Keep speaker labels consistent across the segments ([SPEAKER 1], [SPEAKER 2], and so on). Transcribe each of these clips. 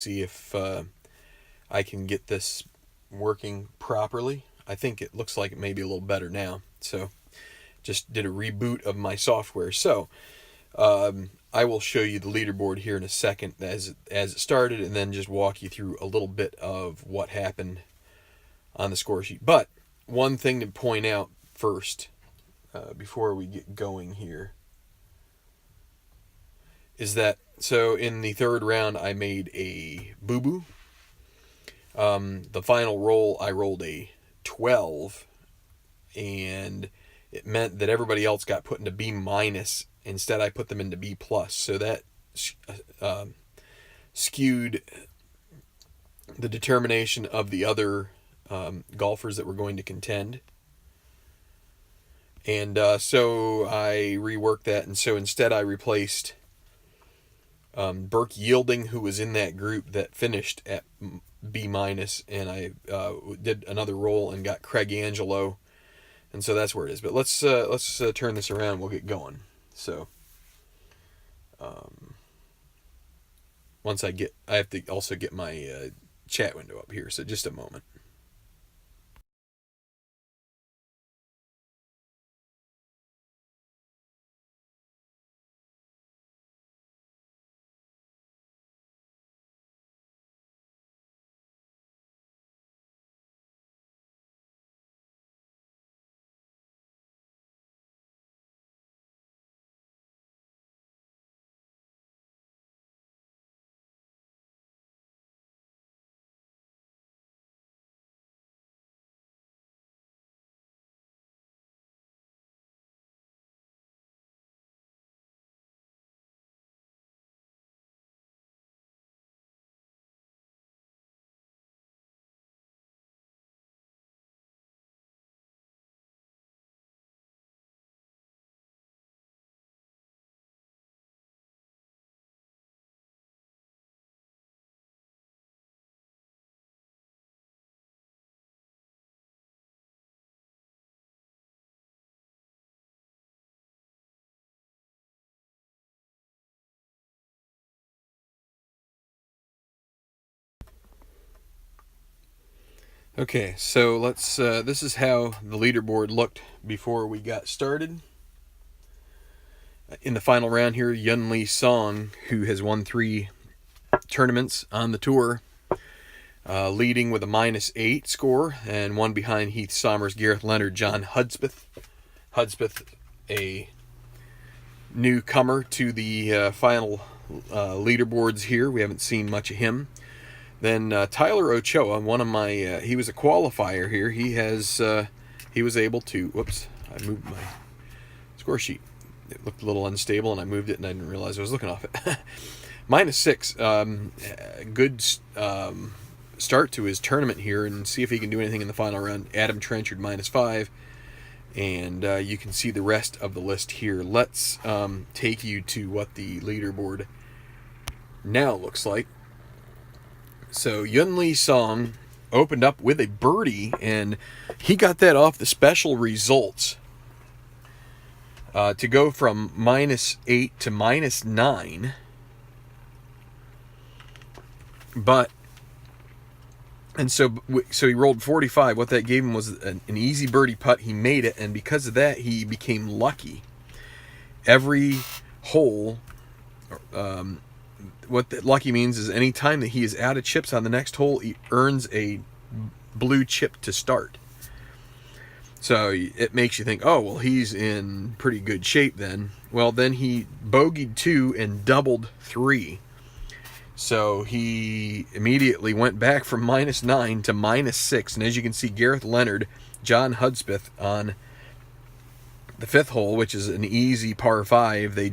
[SPEAKER 1] see if I can get this working properly. I think it looks like it may be a little better now. So just did a reboot of my software. So I will show you the leaderboard here in a second as it started, and then just walk you through a little bit of what happened on the score sheet. But one thing to point out first, before we get going here, is that, so in the third round I made a boo-boo. The final roll I rolled a 12, and it meant that everybody else got put into B minus. Instead I put them into B plus, so that skewed the determination of the other golfers that were going to contend. And so I reworked that, and so instead I replaced Burke Yielding, who was in that group that finished at B minus, and I did another roll and got Craig Angelo, and so that's where it is. But let's turn this around. We'll get going. So once I have to also get my chat window up here. So just a moment. Okay, so let's. This is how the leaderboard looked before we got started. In the final round here, Yun Lee Song, who has won 3 tournaments on the tour, leading with a -8 score, and one behind Heath Somers, Gareth Leonard, John Hudspeth. Hudspeth, a newcomer to the final leaderboards here. We haven't seen much of him. Then Tyler Ochoa, one of my, he was a qualifier here. He was able to, whoops, I moved my score sheet. It looked a little unstable, and I moved it, and I didn't realize I was looking off it. -6, good start to his tournament here, and see if he can do anything in the final round. Adam Trenchard, -5, and you can see the rest of the list here. Let's take you to what the leaderboard now looks like. So Yun Lee Song opened up with a birdie, and he got that off the special results to go from -8 to -9. So he rolled 45. What that gave him was an easy birdie putt. He made it, and because of that, he became lucky. Every hole, what that lucky means is any time that he is out of chips on the next hole, he earns a blue chip to start. So it makes you think, oh, well, he's in pretty good shape then. Well, then he bogeyed 2 and doubled 3. So he immediately went back from -9 to -6. And as you can see, Gareth Leonard, John Hudspeth on the 5th hole, which is an easy par 5, they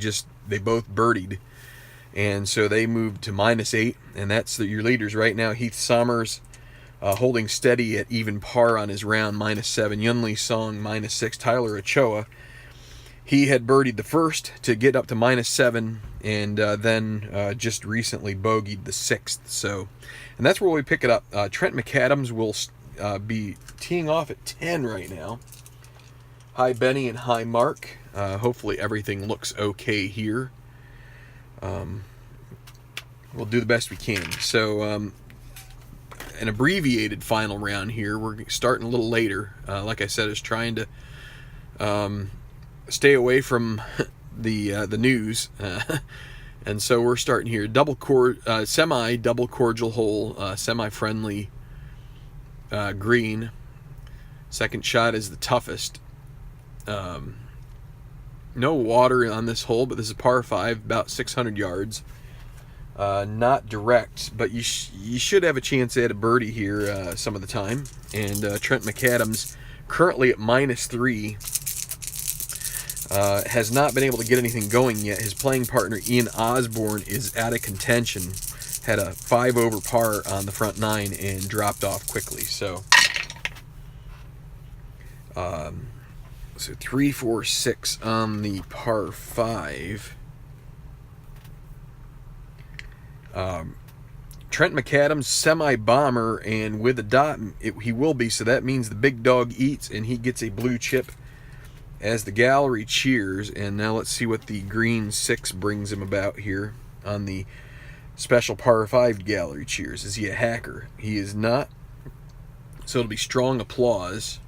[SPEAKER 1] both birdied. And so they moved to -8, and that's your leaders right now. Heath Somers holding steady at even par on his round, -7. Yun Lee Song, -6. Tyler Ochoa, he had birdied the first to get up to -7, and then just recently bogeyed the 6th. So, and that's where we pick it up. Trent McAdams will be teeing off at 10 right now. Hi, Benny, and hi, Mark. Hopefully everything looks okay here. we'll do the best we can. So an abbreviated final round here. We're starting a little later. Like I said, is trying to stay away from the news. And so we're starting here. Semi double cordial hole, semi friendly green. Second shot is the toughest. No water on this hole, but this is par 5, about 600 yards. Not direct, but you should have a chance at a birdie here some of the time. And Trent McAdams, currently at -3, has not been able to get anything going yet. His playing partner Ian Osborne is out of contention. Had a 5 over par on the front 9 and dropped off quickly. So 3, 4, 6 on the par 5. Trent McAdams, semi-bomber, and with a dot, he will be, so that means the big dog eats, and he gets a blue chip as the gallery cheers. And now let's see what the green 6 brings him about here on the special par 5 gallery cheers. Is he a hacker? He is not, so it'll be strong applause.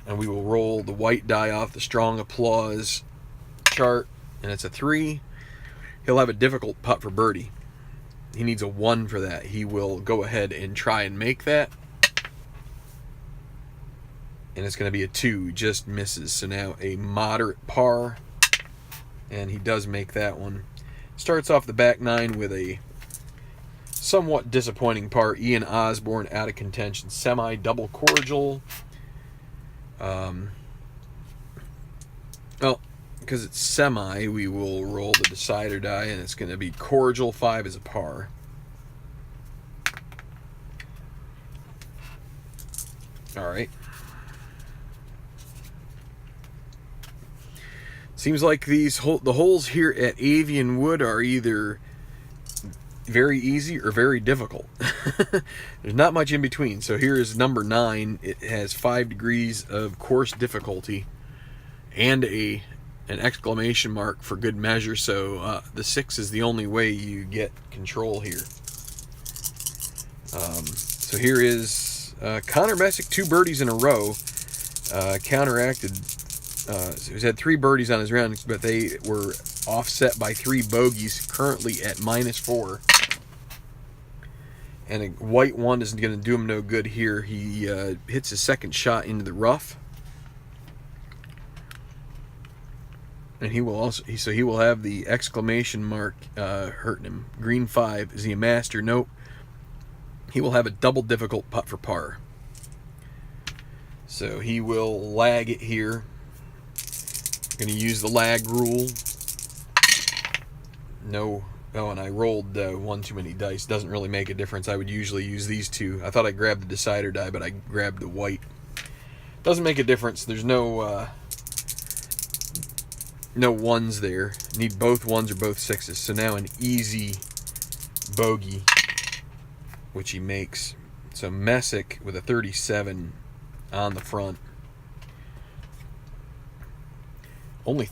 [SPEAKER 1] And we will roll the white die off the strong applause chart, and it's a 3. He'll have a difficult putt for birdie. He needs a 1 for that. He will go ahead and try and make that. And it's going to be a 2. Just misses. So now a moderate par. And he does make that one. Starts off the back 9 with a somewhat disappointing par. Ian Osborne out of contention. Semi double cordial. Well, because it's semi, we will roll the decider die, and it's going to be cordial. 5 is a par. All right. Seems like the holes here at Avian Wood are either very easy or very difficult. There's not much in between. So here is number 9. It has 5 degrees of course difficulty and an exclamation mark for good measure. So the 6 is the only way you get control here. So here is Connor Messick, 2 birdies in a row. Counteracted. So he's had 3 birdies on his round, but they were offset by 3 bogeys, currently at -4. And a white 1 isn't going to do him no good here. He hits his second shot into the rough. And he will also, he will have the exclamation mark hurting him. Green 5. Is he a master? Nope. He will have a double difficult putt for par. So he will lag it here. Going to use the lag rule. No. Oh, and I rolled 1 too many dice. Doesn't really make a difference. I would usually use these 2. I thought I grabbed the decider die, but I grabbed the white. Doesn't make a difference. There's no 1s there. Need both 1s or both 6s. So now an easy bogey, which he makes. So Messick with a 37 on the front. Only,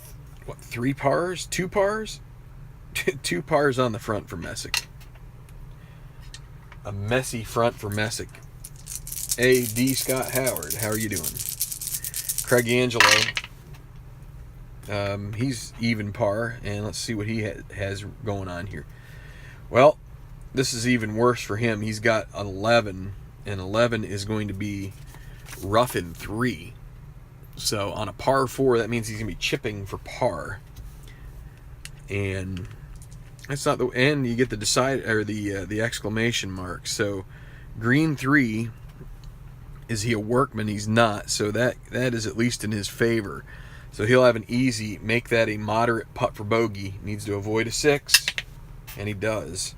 [SPEAKER 1] 3 pars? 2 pars? 2 pars on the front for Messick. A messy front for Messick. Hey, D. Scott Howard, how are you doing? Craig Angelo. He's even par, and let's see what he has going on here. Well, this is even worse for him. He's got 11, and 11 is going to be rough in 3. So on a par 4, that means he's going to be chipping for par. And that's not the end. You get the decide or the exclamation mark. So green 3, is he a workman? He's not. So that is at least in his favor. So he'll have an easy, make that a moderate putt for bogey. Needs to avoid a 6, and he does.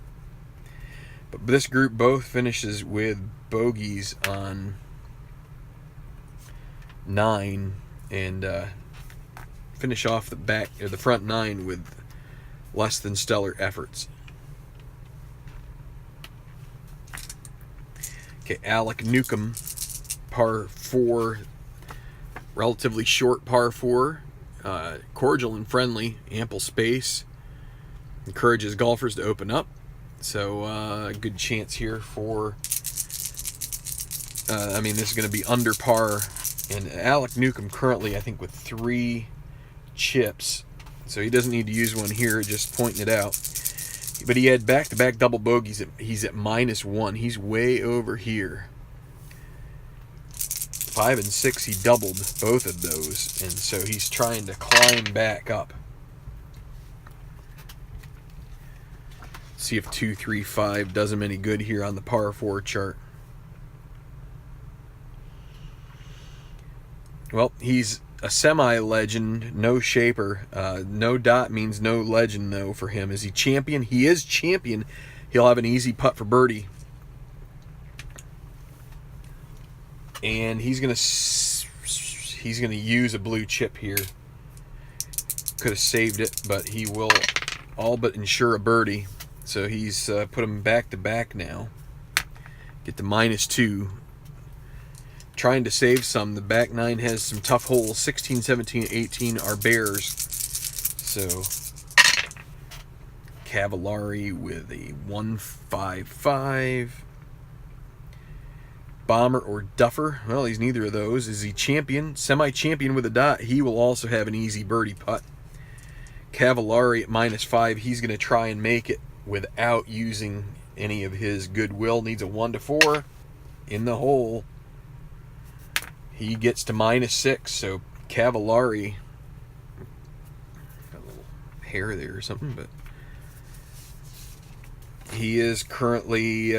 [SPEAKER 1] But this group both finishes with bogeys on 9, and finish off the front 9 with less than stellar efforts. Okay, Alec Newcomb, par 4, relatively short par 4, cordial and friendly, ample space. Encourages golfers to open up. So a good chance here for, I mean, this is going to be under par. And Alec Newcomb currently, I think, with 3 chips. So he doesn't need to use one here, just pointing it out. But he had back-to-back double bogeys. He's at -1. He's way over here. 5 and 6, he doubled both of those. And so he's trying to climb back up. See if 2, 3, 5 does him any good here on the par 4 chart. Well, he's a semi-legend, no shaper. No dot means no legend, though, for him. Is he champion? He is champion. He'll have an easy putt for birdie. And he's gonna use a blue chip here. Could have saved it, but he will all but ensure a birdie. So he's put him back to back now. Get to -2. Trying to save some. The back 9 has some tough holes. 16, 17, 18 are bears. So Cavallari with a 155. Bomber or Duffer. Well, he's neither of those. Is he champion? Semi-champion with a dot. He will also have an easy birdie putt. Cavallari at -5. He's going to try and make it without using any of his goodwill. Needs a 1 to 4 in the hole. He gets to -6. So Cavallari, got a little hair there or something, but he is currently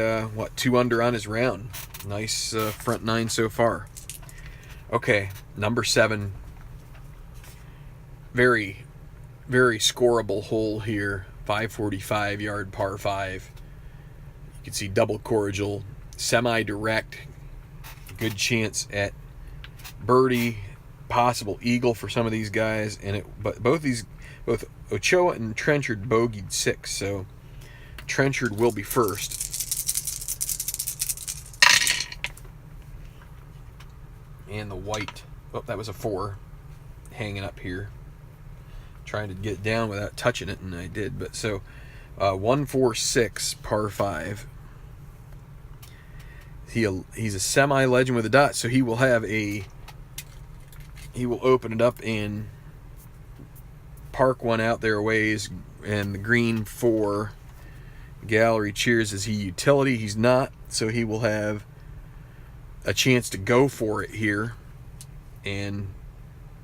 [SPEAKER 1] 2 under on his round. Nice front 9 so far. Okay, number 7. Very, very scoreable hole here. 545-yard par 5. You can see double cordial, semi-direct. Good chance at birdie, possible eagle for some of these guys. But both Ochoa and Trenchard bogeyed 6, so Trenchard will be first. And the white, that was a 4, hanging up here. Trying to get it down without touching it, and I did. But so 146 par 5. He's a semi-legend with a dot, so he will open it up and park one out there a ways, and the green 4. Gallery cheers. Is he utility? He's not, so he will have a chance to go for it here. And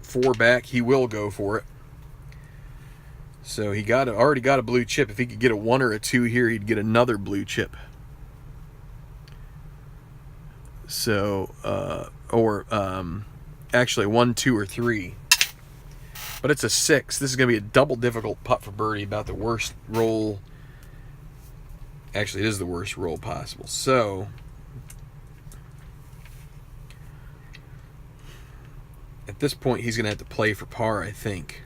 [SPEAKER 1] 4 back, he will go for it. So he already got a blue chip. If he could get a 1 or a 2 here, he'd get another blue chip. So, actually 1, 2, or 3. But it's a 6. This is going to be a double difficult putt for birdie. About the worst roll. Actually, it is the worst roll possible. So at this point, he's going to have to play for par, I think.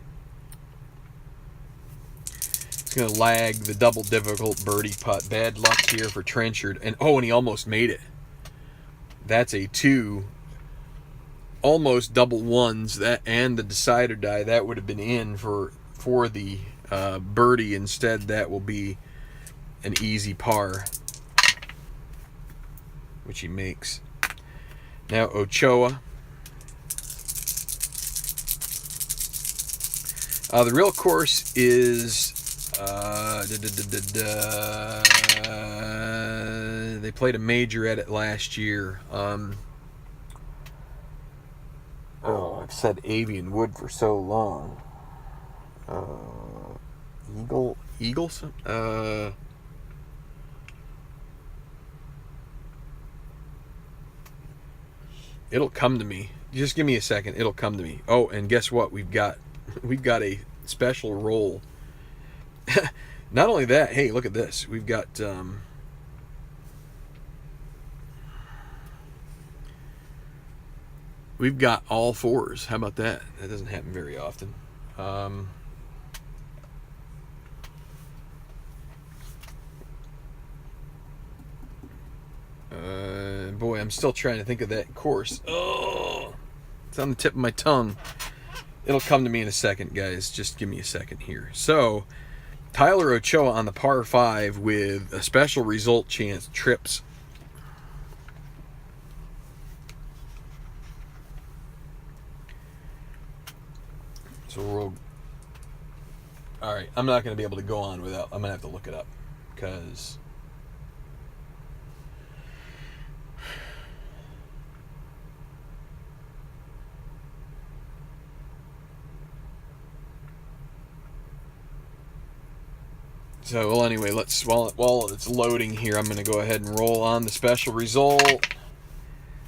[SPEAKER 1] It's going to lag the double difficult birdie putt. Bad luck here for Trenchard. And he almost made it. That's a 2. Almost double 1s. That and the decider die. That would have been in for the birdie. Instead, that will be an easy par, which he makes. Now Ochoa. The real course is they played a major at it last year. I've said Avian Wood for so long. Eagles? It'll come to me. Just give me a second. It'll come to me. Oh, and guess what? We've got a special roll. Not only that, hey, look at this. We've got all 4s. How about that? That doesn't happen very often. Boy, I'm still trying to think of that course. Oh, it's on the tip of my tongue. It'll come to me in a second, guys. Just give me a second here. So, Tyler Ochoa on the par 5 with a special result chance trips. So we'll. All right, I'm not going to be able to go on without. I'm going to have to look it up because. So, well, anyway, let's while it's loading here, I'm going to go ahead and roll on the special result.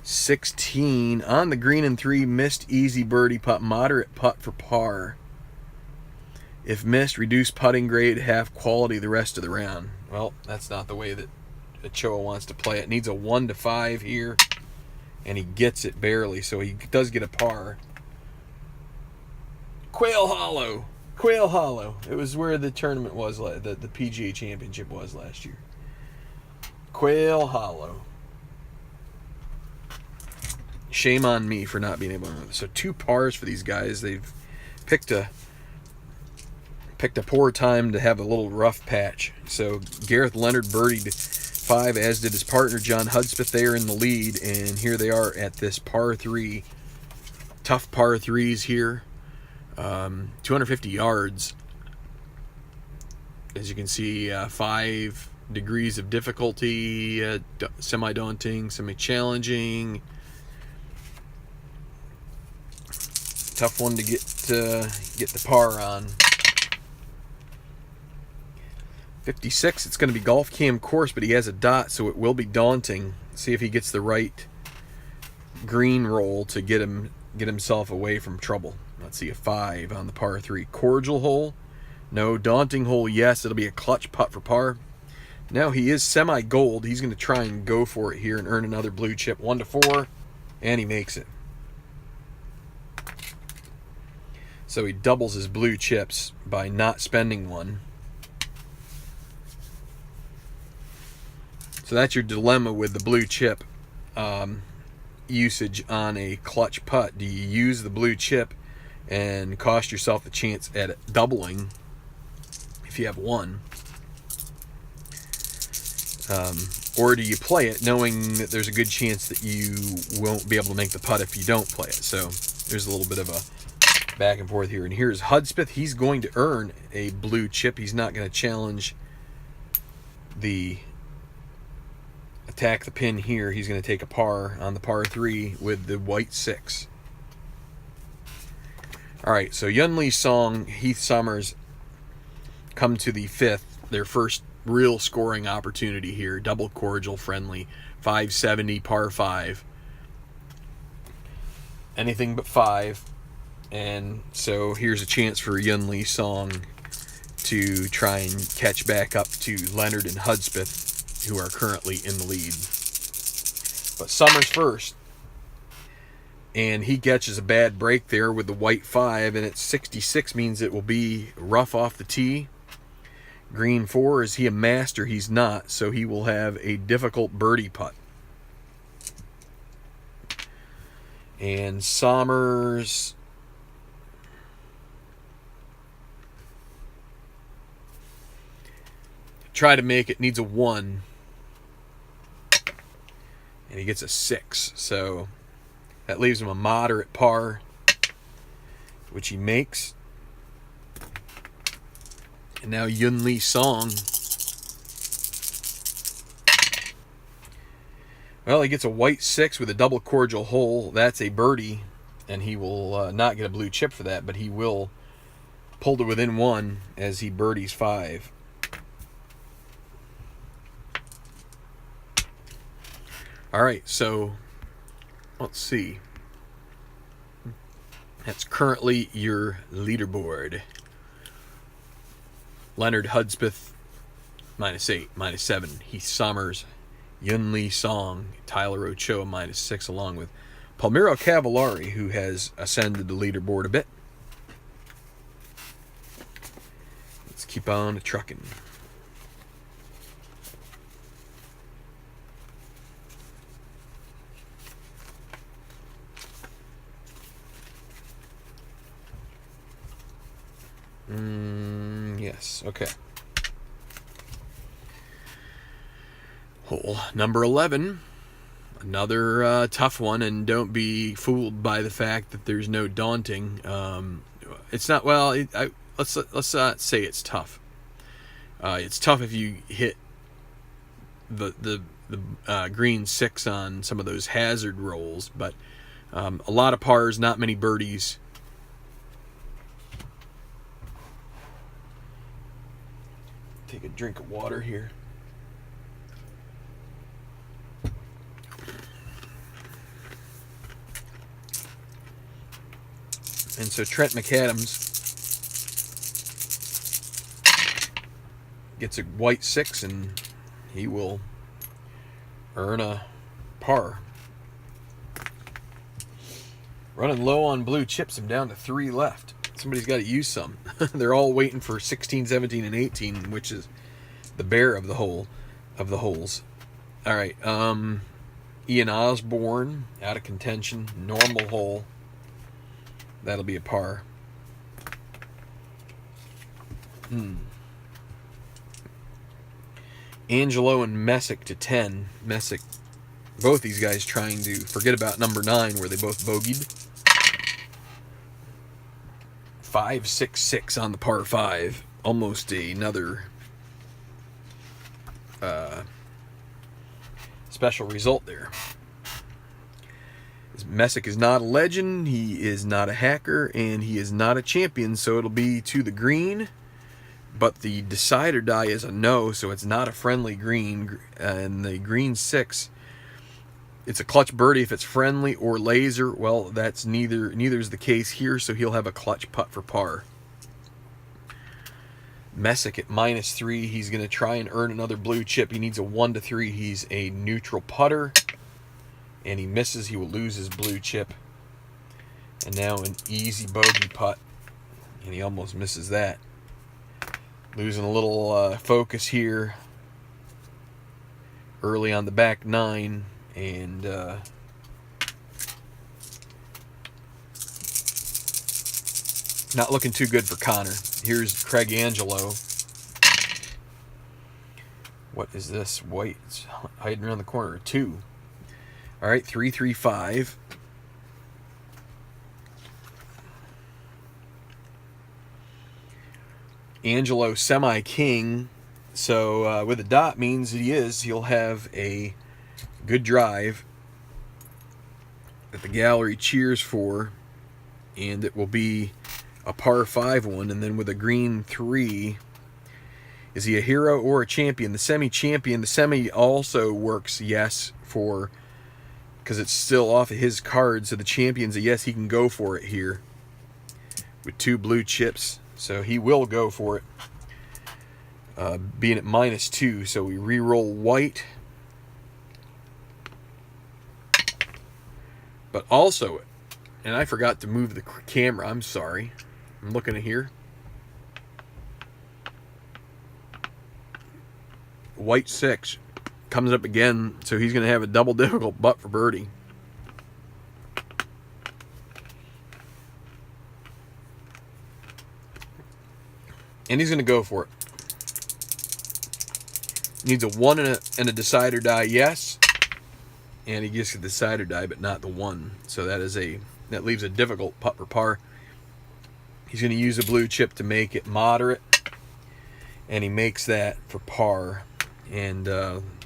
[SPEAKER 1] 16 on the green and 3, missed easy birdie putt, moderate putt for par. If missed, reduce putting grade, half quality the rest of the round. Well, that's not the way that Ochoa wants to play it. Needs a 1 to 5 here, and he gets it barely, so he does get a par. Quail Hollow. Quail Hollow. It was where the tournament was, the PGA Championship was last year. Quail Hollow. Shame on me for not being able to remember. So 2 pars for these guys. They've picked a poor time to have a little rough patch. So Gareth Leonard birdied 5, as did his partner John Hudspeth. They are in the lead, and here they are at this par 3. Tough par 3s here. 250 yards. As you can see, 5 degrees of difficulty, semi-daunting, semi-challenging. Tough one to get the par on. 56, it's going to be golf cam course, but he has a dot, so it will be daunting. See if he gets the right green roll to get himself away from trouble. Let's see, a 5 on the par 3. Cordial hole. No. Daunting hole, yes. It'll be a clutch putt for par. Now he is semi-gold. He's going to try and go for it here and earn another blue chip. 1 to 4, and he makes it. So he doubles his blue chips by not spending one. So that's your dilemma with the blue chip usage on a clutch putt. Do you use the blue chip and cost yourself the chance at doubling if you have one? Or do you play it knowing that there's a good chance that you won't be able to make the putt if you don't play it? So there's a little bit of a back and forth here. And here's Hudspeth. He's going to earn a blue chip. He's not going to challenge the attack the pin here. He's going to take a par on the par 3 with the white 6. All right, so Yun Lee Song, Heath Summers come to the 5th, their first real scoring opportunity here. Double cordial friendly, 570 par 5. Anything but 5. And so here's a chance for Yun Lee Song to try and catch back up to Leonard and Hudspeth, who are currently in the lead. But Summers first. And he catches a bad break there with the white 5, and it's 66, means it will be rough off the tee. Green 4, is he a master? He's not, so he will have a difficult birdie putt. And Summers try to make it, needs a 1. And he gets a 6, so that leaves him a moderate par, which he makes. And now Yun Lee Song. Well, he gets a white 6 with a double cordial hole. That's a birdie, and he will not get a blue chip for that, but he will pull to within 1 as he birdies 5. All right, so let's see. That's currently your leaderboard. Leonard Hudspeth, -8, -7. Heath Summers, Yun Lee Song, Tyler Ochoa, -6, along with Palmiro Cavallari, who has ascended the leaderboard a bit. Let's keep on trucking. Yes, okay. Hole number 11. Another tough one, and don't be fooled by the fact that there's no daunting. It's not, well, let's say it's tough. It's tough if you hit the green 6 on some of those hazard rolls, but a lot of pars, not many birdies. Take a drink of water here. And so Trent McAdams gets a white 6, and he will earn a par. Running low on blue chips. I'm down to 3 left. Somebody's got to use some. They're all waiting for 16, 17, and 18, which is the bear of the holes. All right. Ian Osborne out of contention. Normal hole. That'll be a par. Angelo and Messick to 10. Messick, both these guys trying to forget about number 9 where they both bogeyed. 5-6-6 on the par 5. Almost another special result there. Messick is not a legend, he is not a hacker, and he is not a champion, so it'll be to the green. But the decide or die is a no, so it's not a friendly green. And the green 6, it's a clutch birdie if it's friendly or laser. Well, that's neither is the case here, so he'll have a clutch putt for par. Messick at -3, he's going to try and earn another blue chip. He needs a 1 to 3. He's a neutral putter, and he misses. He will lose his blue chip. And now an easy bogey putt, and he almost misses that. Losing a little focus here early on the back 9, and not looking too good for Connor. Here's Craig Angelo. What is this? White. It's hiding around the corner. 2. All right, 3-3-5. Angelo semi-king, so with a dot means he'll have a good drive that the gallery cheers for, and it will be a par 5 one. And then with a green 3, is he a hero or a champion? The semi-champion, the semi also works, yes, for, because it's still off of his card, so the champion's a yes, he can go for it here with 2 blue chips. So he will go for it, being at -2. So we re-roll white. But also, and I forgot to move the camera. I'm sorry. I'm looking at here. White 6 comes up again. So he's going to have a double difficult putt for birdie. And he's going to go for it. Needs a 1 and a decide or die, yes. And he gets a decide or die, but not the 1. So that leaves a difficult putt for par. He's going to use a blue chip to make it moderate. And he makes that for par. And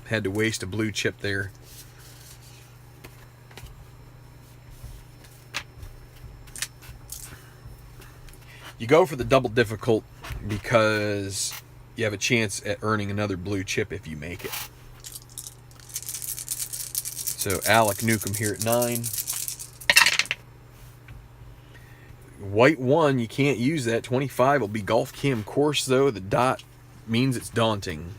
[SPEAKER 1] had to waste a blue chip there. You go for the double difficult because you have a chance at earning another blue chip if you make it. So Alec Newcomb here at 9. White 1, you can't use that. 25 will be golf cam course, though. The dot means it's daunting.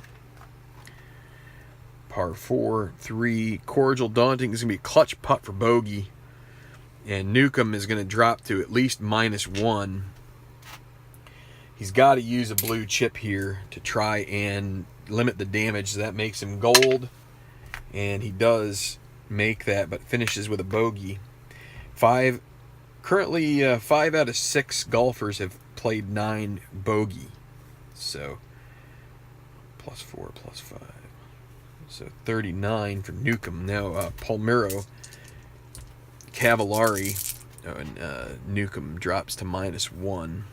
[SPEAKER 1] Par 4, 3, cordial daunting is going to be a clutch putt for bogey. And Newcomb is going to drop to at least -1. He's got to use a blue chip here to try and limit the damage. That makes him gold. And he does make that, but finishes with a bogey. Currently, 5 out of 6 golfers have played 9 bogey. So, +4, +5, So 39 for Newcomb. Now Palmiro, Cavallari, and Newcomb drops to -1.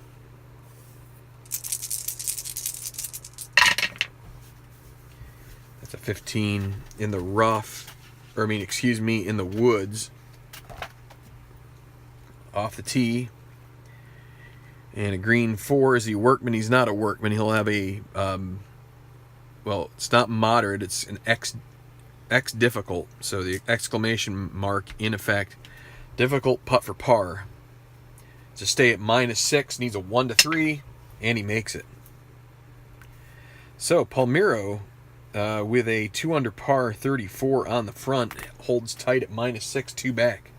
[SPEAKER 1] That's a 15 in the rough, or I mean, excuse me, in the woods. Off the tee. And a green 4. Is he a workman? He's not a workman. He'll have a, well, it's not moderate. It's an X difficult. So the exclamation mark in effect. Difficult putt for par. To stay at -6, needs a 1 to 3, and he makes it. So Palmiro, with a 2 under par 34 on the front, holds tight at -6, 2 back.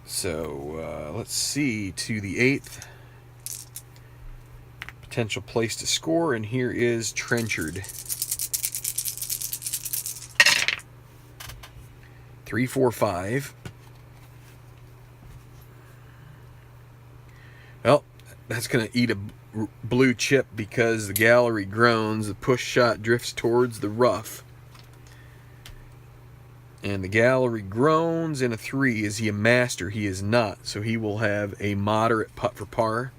[SPEAKER 1] So let's see, to the 8th. Potential place to score, and here is Trenchard. 3, 4, 5. Well, that's going to eat a blue chip because the gallery groans. The push shot drifts towards the rough. And the gallery groans in a 3. Is he a master? He is not. So he will have a moderate putt for par.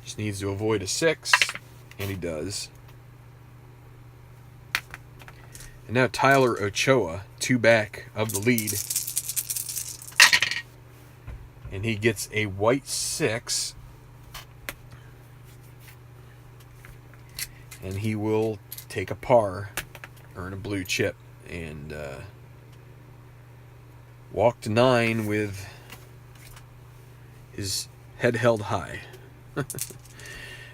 [SPEAKER 1] Just needs to avoid a 6. And he does. And now Tyler Ochoa, 2 back of the lead. And he gets a white 6. And he will take a par, earn a blue chip, and walk to 9 with his head held high.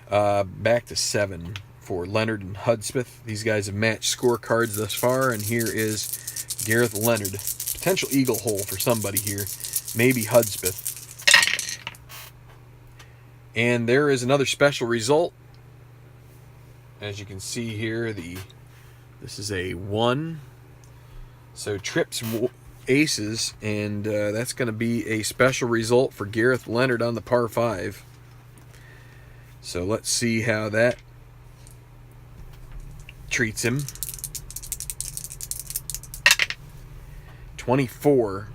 [SPEAKER 1] Back to 7 for Leonard and Hudspeth. These guys have matched scorecards thus far, and here is Gareth Leonard. Potential eagle hole for somebody here. Maybe Hudspeth. And there is another special result. As you can see here, this is a 1. So trips aces, and that's going to be a special result for Gareth Leonard on the par 5. So let's see how that treats him. 24.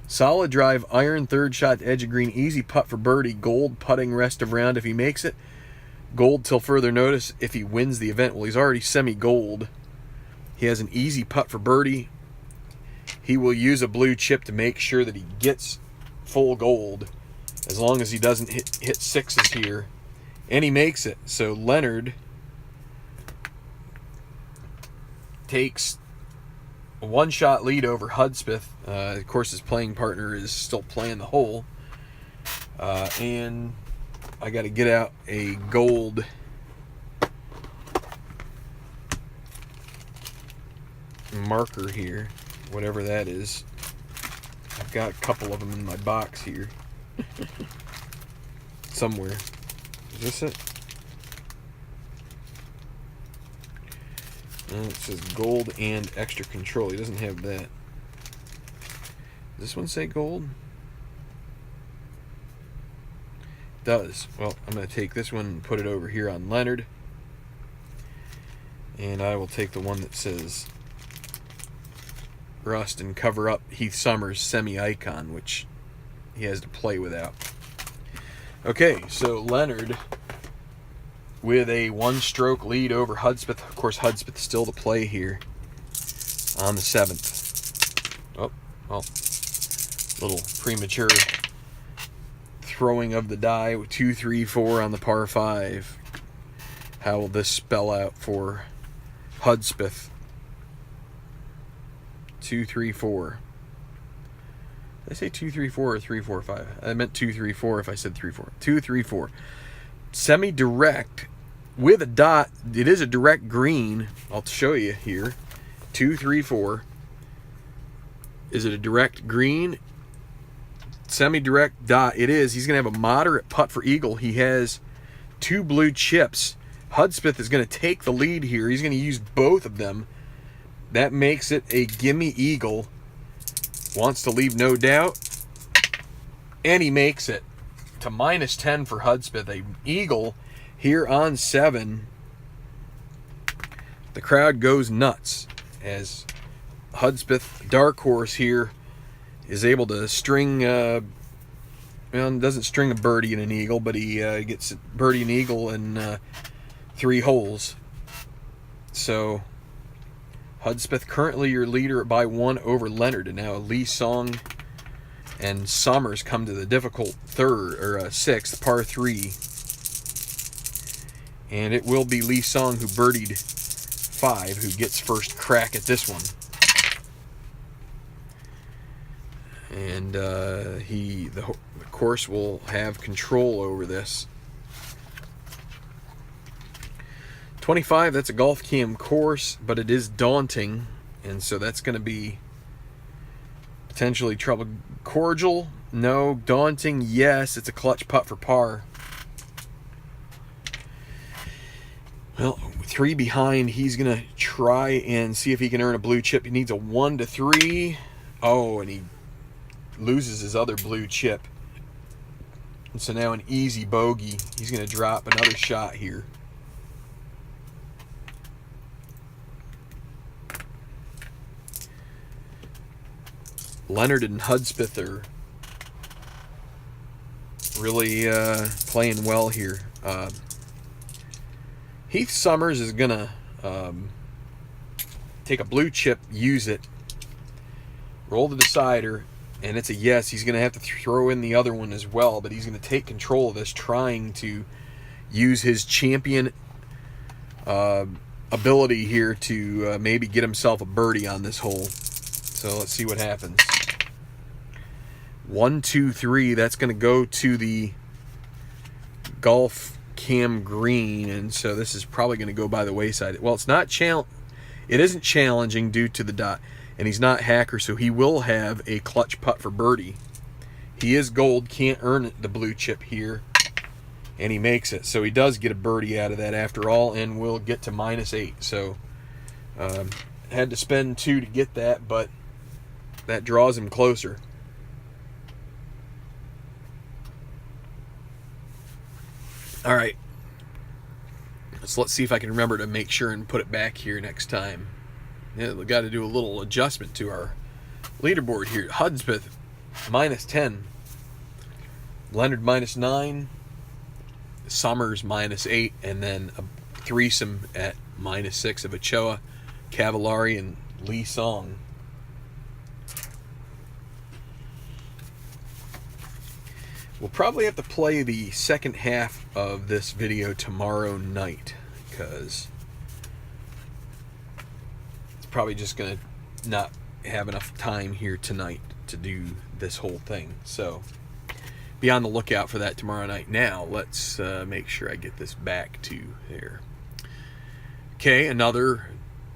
[SPEAKER 1] Solid drive, iron, third shot to edge of green, easy putt for birdie, gold putting rest of round if he makes it. Gold till further notice if he wins the event. Well, he's already semi-gold. He has an easy putt for birdie. He will use a blue chip to make sure that he gets full gold, as long as he doesn't hit 6s here. And he makes it. So Leonard takes a 1-shot lead over Hudspeth. Of course, his playing partner is still playing the hole. And I got to get out a gold marker here, whatever that is. I've got a couple of them in my box here. Somewhere. Is this it? It says gold and extra control. He doesn't have that. Does this one say gold? It does. Well, I'm going to take this one and put it over here on Leonard. And I will take the one that says rust and cover up Heath Summers' semi-icon, which he has to play without. Okay, so Leonard with a 1-stroke lead over Hudspeth. Of course, Hudspeth still to play here on the 7th. Oh, well, little premature throwing of the die with 2, 3, 4 on the par 5. How will this spell out for Hudspeth? 2, 3, 4. Did I say 2, 3, 4 or 3, 4, 5? I meant 2, 3, 4 if I said 3, 4. 2, 3, 4. Semi-direct with a dot. It is a direct green. I'll show you here. 2, 3, 4. Is it a direct green? Semi-direct dot. It is. He's going to have a moderate putt for eagle. He has 2 blue chips. Hudspeth is going to take the lead here. He's going to use both of them. That makes it a gimme eagle. Wants to leave no doubt. And he makes it to -10 for Hudspeth. A eagle. here on 7, the crowd goes nuts as Hudspeth, dark horse here, is able to string, well, doesn't string a birdie and an eagle, but he gets a birdie and eagle in 3 holes. So Hudspeth currently your leader by 1 over Leonard, and now Lee Song and Summers come to the difficult 6th, par 3. And it will be Lee Song, who birdied 5, who gets first crack at this one. And the course will have control over this. 25, that's a golf cam course, but it is daunting, and so that's going to be potentially trouble. Cordial, no. Daunting, yes. It's a clutch putt for par. Well, 3 behind, he's going to try and see if he can earn a blue chip. He needs a 1 to 3. Oh, and he loses his other blue chip. And so now an easy bogey. He's going to drop another shot here. Leonard and Hudspeth are really playing well here. Heath Summers is going to take a blue chip, use it, roll the decider, and it's a yes. He's going to have to throw in the other one as well, but he's going to take control of this, trying to use his champion ability here to maybe get himself a birdie on this hole. So let's see what happens. 1, 2, 3. That's going to go to the golf cam green, and so this is probably going to go by the wayside. Well, it's not it isn't challenging due to the dot, and he's not hacker, so he will have a clutch putt for birdie. He is gold, can't earn the blue chip here, and he makes it. So he does get a birdie out of that after all, and will get to -8. So had to spend 2 to get that, but that draws him closer. All right. So let's see if I can remember to make sure and put it back here next time. Yeah, we've got to do a little adjustment to our leaderboard here. Hudspeth, -10. Leonard, -9. Summers, -8. And then a threesome at -6 of Ochoa, Cavallari, and Lee Song. We'll probably have to play the second half of this video tomorrow night, because it's probably just going to not have enough time here tonight to do this whole thing. So be on the lookout for that tomorrow night. Now let's make sure I get this back to there. Okay, another,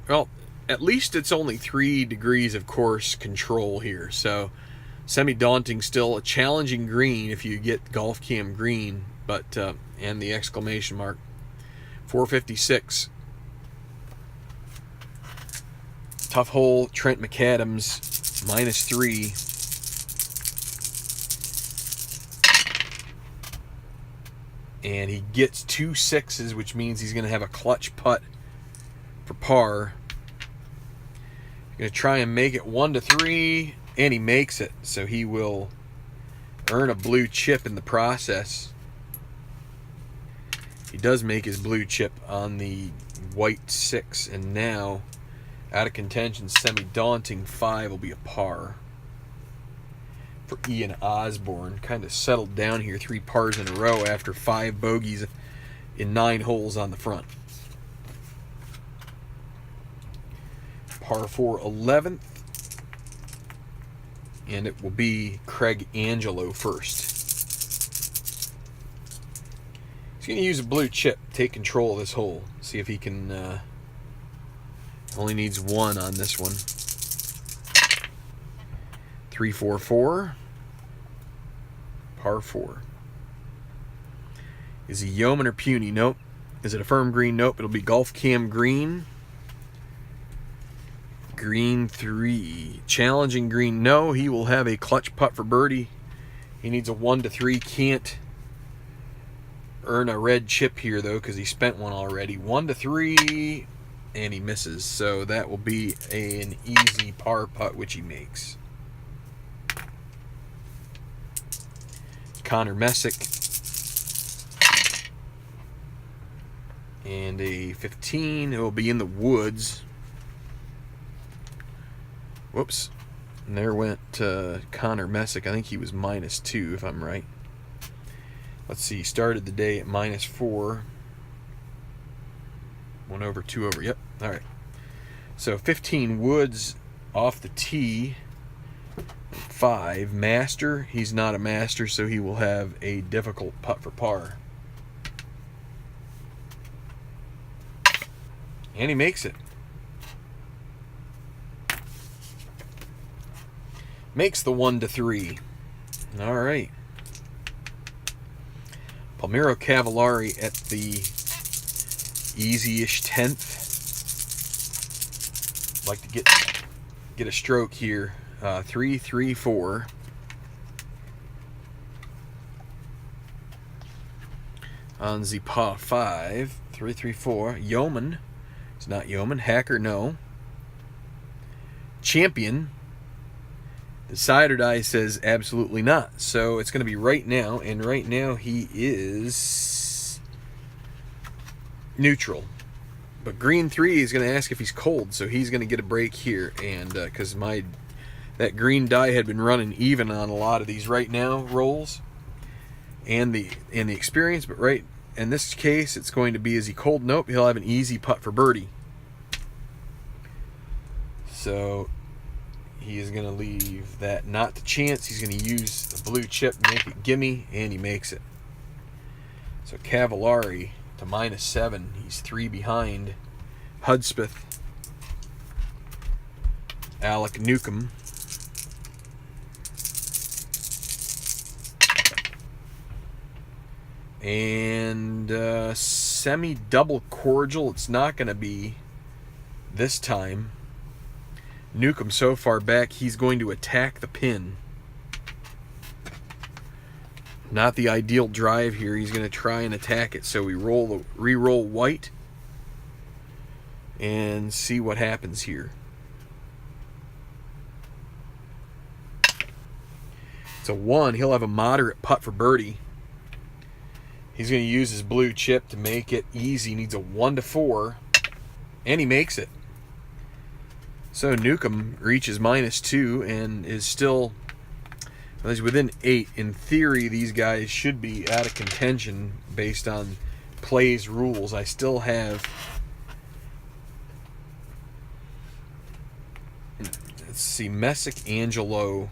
[SPEAKER 1] well, at least it's only 3 degrees of course control here, so semi-daunting still. A challenging green if you get golf cam green, but and the exclamation mark. 456. Tough hole. Trent McAdams, -3. And he gets 2 6s, which means he's going to have a clutch putt for par. Going to try and make it 1 to 3. And he makes it, so he will earn a blue chip in the process. He does make his blue chip on the white 6, and now, out of contention, semi-daunting 5 will be a par for Ian Osborne. Kind of settled down here, 3 pars in a row after 5 bogeys in 9 holes on the front. Par 4, 11th. And it will be Craig Angelo first. He's going to use a blue chip, take control of this hole. See if he can, only needs 1 on this one. 3, 4, 4. Par 4. Is he Yeoman or Puny? Nope. Is it a firm green? Nope. It'll be golf cam green. Green 3. Challenging green. No, he will have a clutch putt for birdie. He needs a 1 to 3. Can't earn a red chip here, though, because he spent one already. 1 to 3, and he misses. So that will be an easy par putt, which he makes. Connor Messick. And a 15. It will be in the woods. Whoops. And there went Connor Messick. I think he was -2, if I'm right. Let's see. Started the day at -4. 1 over, 2 over. Yep. All right. So 15 woods off the tee. 5 master. He's not a master, so he will have a difficult putt for par. And he makes it. Makes the 1 to 3. All right. Palmiro Cavallari at the easy-ish 10th. Like to get a stroke here. 3, 3, 4. On the par 5. 3, 3, 4. Yeoman. It's not Yeoman. Hacker, no. Champion. The side or die says absolutely not. So it's going to be right now. And right now he is neutral. But green 3 is going to ask if he's cold. So he's going to get a break here. And because that green die had been running even on a lot of these right now rolls. And the experience. But right in this case, it's going to be, is he cold? Nope. He'll have an easy putt for birdie. So he is going to leave that not the chance. He's going to use the blue chip, make it gimme, and he makes it. So Cavallari to -7. He's 3 behind Hudspeth, Alec Newcomb, and semi-double cordial. It's not going to be this time. Newcomb so far back, he's going to attack the pin. Not the ideal drive here. He's going to try and attack it. So we re-roll white and see what happens here. It's a 1. He'll have a moderate putt for birdie. He's going to use his blue chip to make it easy. He needs a 1 to 4, and he makes it. So Newcomb reaches -2 and is still, well, he's within 8. In theory, these guys should be out of contention based on play's rules. I still have, let's see, Messick, Angelo.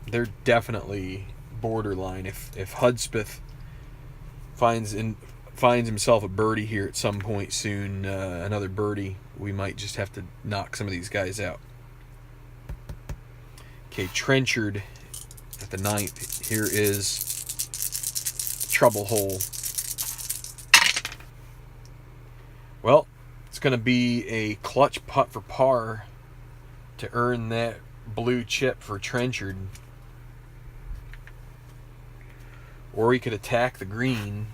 [SPEAKER 1] They're definitely borderline. If Hudspeth finds himself a birdie here at some point soon, another birdie, we might just have to knock some of these guys out. Okay, Trenchard at the 9th. Here is the trouble hole. Well, it's going to be a clutch putt for par to earn that blue chip for Trenchard. Or he could attack the green.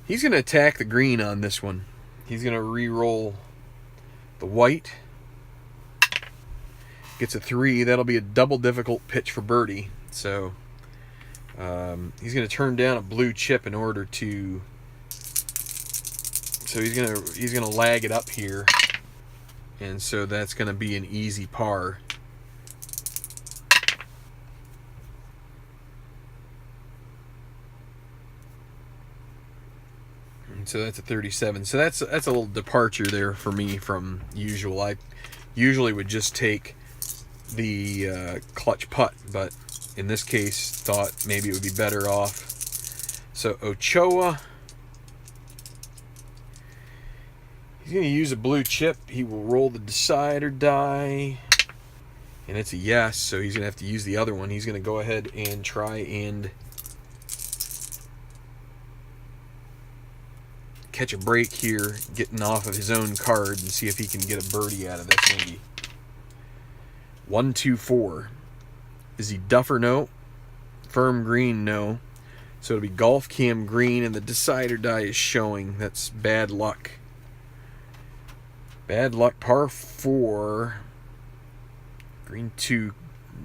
[SPEAKER 1] He's going to attack the green on this one. He's going to re-roll the white. Gets a 3. That'll be a double difficult pitch for birdie. So he's going to turn down a blue chip in order to. So he's going to lag it up here, and so that's going to be an easy par. So that's a 37. So that's a little departure there for me from usual. I usually would just take the clutch putt, but in this case thought maybe it would be better off. So Ochoa, he's going to use a blue chip. He will roll the decide or die, and it's a yes, so he's going to have to use the other one. He's going to go ahead and try and catch a break here, getting off of his own card, and see if he can get a birdie out of this maybe. 1, 2, 4. Is he duff or no? Firm green, no. So it'll be golf cam green, and the decider die is showing. That's bad luck. Bad luck, par 4. Green 2.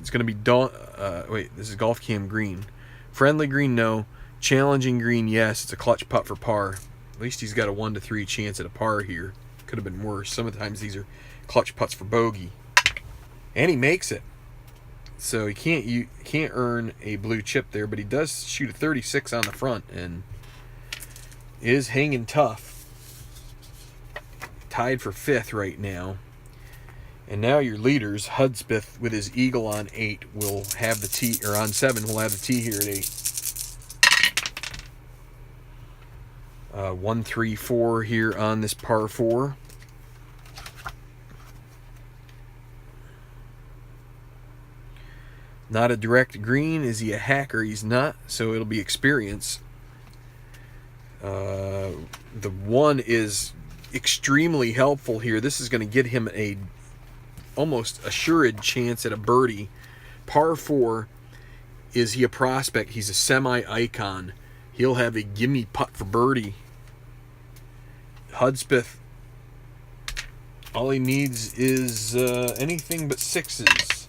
[SPEAKER 1] It's going to be wait, this is golf cam green. Friendly green, no. Challenging green, yes. It's a clutch putt for par. At least he's got a 1 to 3 chance at a par here. Could have been worse. Sometimes these are clutch putts for bogey. And he makes it. So he can't earn a blue chip there, but he does shoot a 36 on the front and is hanging tough. Tied for 5th right now. And now your leaders, Hudspeth with his eagle on 8 will have the tee, or on 7 will have the tee here at 8. 1, 3, 4 here on this par 4. Not a direct green. Is he a hacker? He's not, so it'll be experience. The 1 is extremely helpful here. This is going to get him a almost assured chance at a birdie. Par 4, is he a prospect? He's a semi-icon. He'll have a gimme putt for birdie. Hudspeth, all he needs is anything but 6s.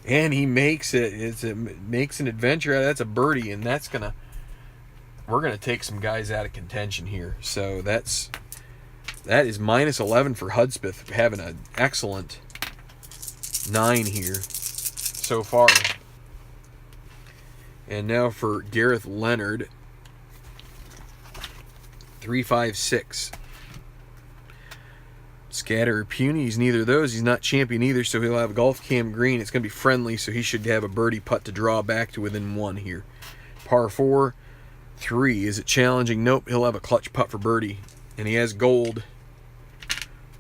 [SPEAKER 1] And he makes it. Makes an adventure out of it. That's a birdie, and we're gonna take some guys out of contention here. So that is minus 11 for Hudspeth, having an excellent 9 here so far. And now for Gareth Leonard, 3, 5, 6. Scatter or puny, he's neither of those. He's not champion either, so he'll have golf cam green. It's going to be friendly, so he should have a birdie putt to draw back to within 1 here. Par 4, 3. Is it challenging? Nope. He'll have a clutch putt for birdie. And he has gold.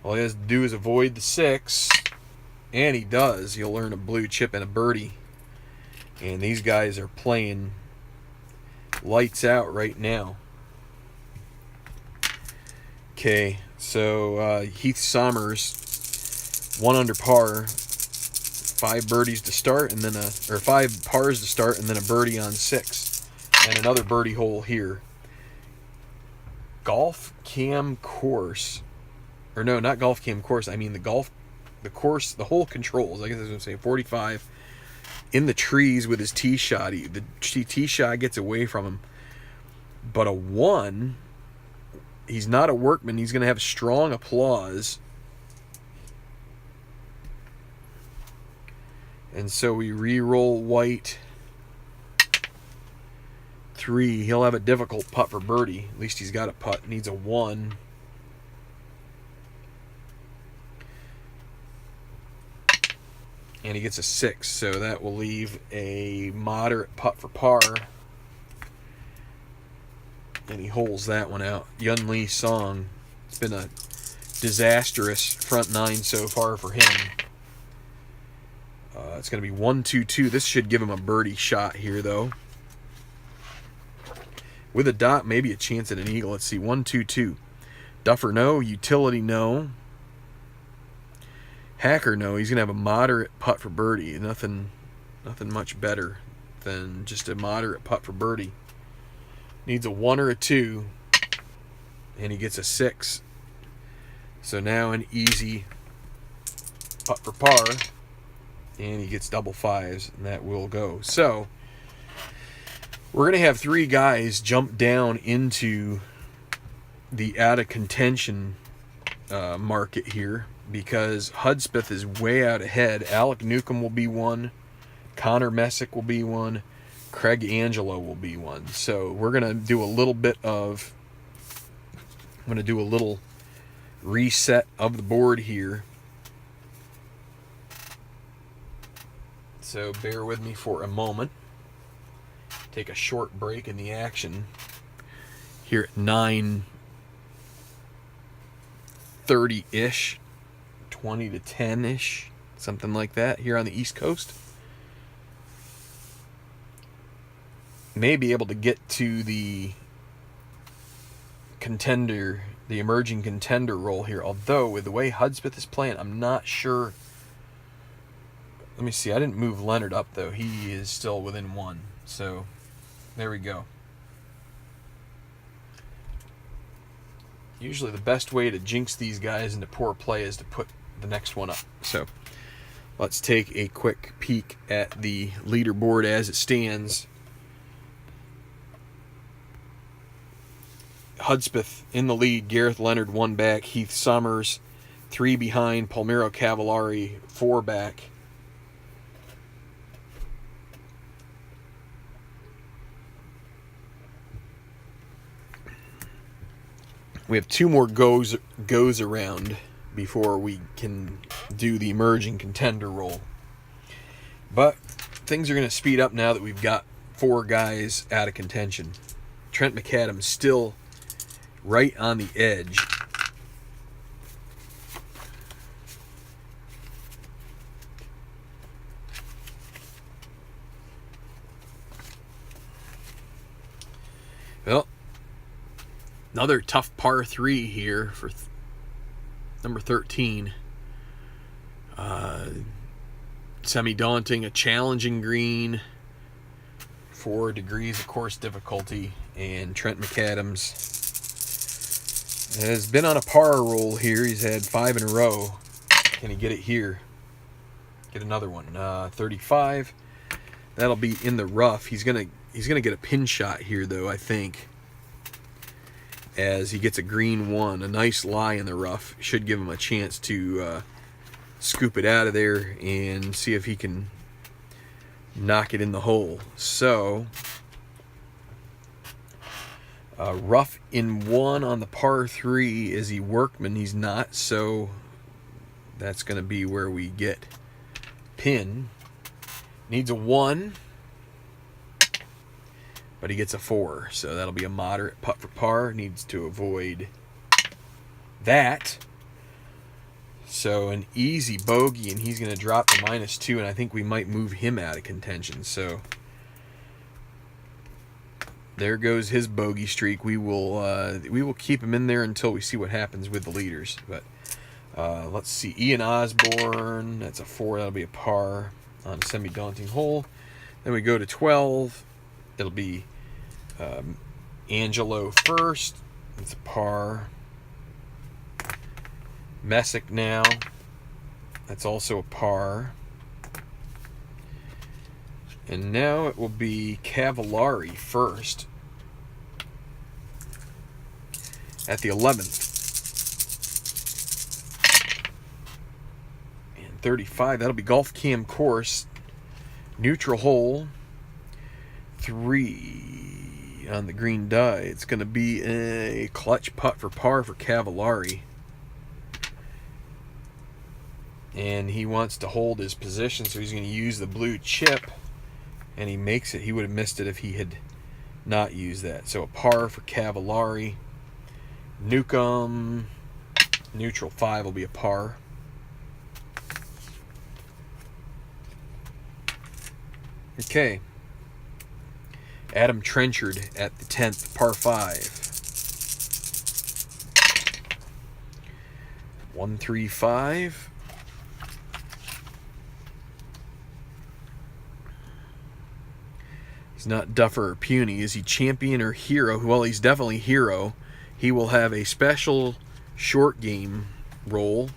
[SPEAKER 1] All he has to do is avoid the 6. And he does. He'll earn a blue chip and a birdie. And these guys are playing lights out right now. Okay, so Heath Sommers, 1 under par, 5 birdies to start, and then 5 pars to start, and then a birdie on 6, and another birdie hole here. Golf cam course, or no, not golf cam course. I mean the course, the hole controls. I guess I was going to say 45 in the trees with his tee shot. The tee shot gets away from him, but a 1. He's not a workman. He's going to have strong applause. And so we re-roll white. 3. He'll have a difficult putt for birdie. At least he's got a putt. Needs a 1. And he gets a 6. So that will leave a moderate putt for par. And he holes that one out. Yun Lee Song. It's been a disastrous front 9 so far for him. It's going to be 1, 2, 2. This should give him a birdie shot here, though. With a dot, maybe a chance at an eagle. Let's see. 1, 2, 2. Duffer, no. Utility, no. Hacker, no. He's going to have a moderate putt for birdie. Nothing much better than just a moderate putt for birdie. Needs a 1 or a 2, and he gets a 6. So now an easy putt for par, and he gets double 5s, and that will go. So we're going to have 3 guys jump down into the out of contention market here, because Hudspeth is way out ahead. Alec Newcomb will be 1. Connor Messick will be 1. Craig Angelo will be 1. So we're going to do a little reset of the board here. So bear with me for a moment. Take a short break in the action here at 9:30-ish, 20 to 10-ish, something like that here on the East Coast. May be able to get to the contender, the emerging contender role here. Although, with the way Hudspeth is playing, I'm not sure Let me see. I didn't move Leonard up, though. He is still within 1. So, there we go. Usually the best way to jinx these guys into poor play is to put the next one up. So, let's take a quick peek at the leaderboard as it stands. Hudspeth in the lead. Gareth Leonard 1 back. Heath Summers 3 behind. Palmiro Cavallari 4 back. We have 2 more goes around before we can do the emerging contender roll. But things are going to speed up now that we've got 4 guys out of contention. Trent McAdams still right on the edge. Well, another tough par 3 here for number 13. Semi-daunting, a challenging green. 4 degrees of course difficulty. And Trent McAdams has been on a par roll here. He's had 5 in a row. Can he get it here? Get another one. 35. That'll be in the rough. He's gonna get a pin shot here, though, I think. As he gets a green 1, a nice lie in the rough should give him a chance to scoop it out of there and see if he can knock it in the hole. So, rough in 1 on the par 3. Is he workman? He's not, so that's going to be where we get pin. Needs a 1. But he gets a 4, so that'll be a moderate putt for par. Needs to avoid that. So an easy bogey, and he's going to drop to -2, and I think we might move him out of contention. So there goes his bogey streak. We will keep him in there until we see what happens with the leaders. But let's see, Ian Osborne, that's a 4. That'll be a par on a semi-daunting hole. Then we go to 12. It'll be Angelo first. It's a par. Messick now. That's also a par. And now it will be Cavallari first at the 11th. And 35, that'll be Golf Cam course. Neutral hole. 3 on the green die. It's going to be a clutch putt for par for Cavallari. And he wants to hold his position, so he's going to use the blue chip. And he makes it. He would have missed it if he had not used that. So a par for Cavallari. Newcomb, neutral 5 will be a par. Okay. Adam Trenchard at the 10th, par 5. 135. He's not Duffer or Puny. Is he champion or hero? Well, he's definitely hero. He will have a special short game roll